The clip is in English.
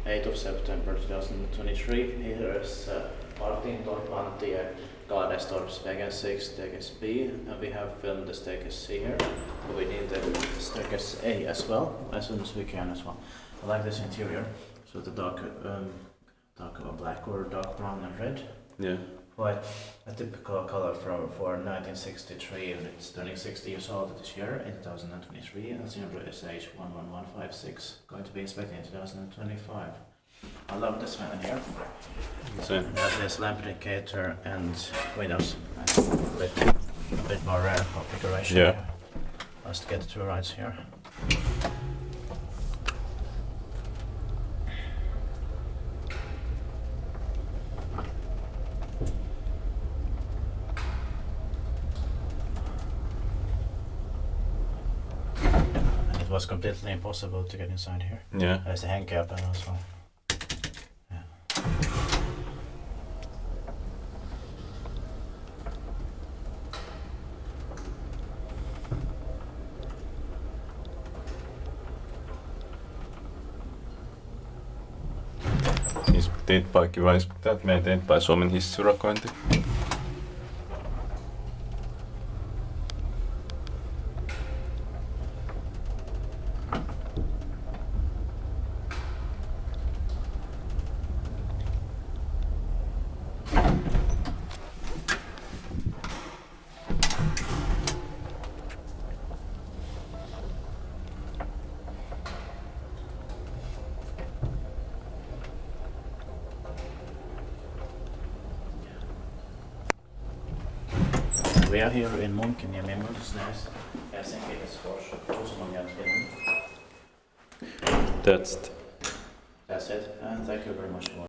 8th of September 2023. Here is Kaartintorpantie, Kaartintorpantie, staircase B, and we have filmed the staircase C here. We need the staircase A as well, as soon as we can as well. I like this interior, so the dark black or dark brown and red. Yeah. Quite a typical color for 1963, and it's turning 60 years old this year in 2023, and zero is age 11156, going to be inspected in 2025. I love this one in here. Same. It has this lamp indicator and windows. A bit more rare configuration. Yeah. Here. Let's get the two rides here. It was completely impossible to get inside here. Yeah. There's the hang cap and also. Yeah. Inspekteetpaikki vai inspekteet me eteenpäin Suomen hissiurakointi. We are here in Munkkiniemi, modernized Helsinki is for Finland. That's it. That's it, and thank you very much for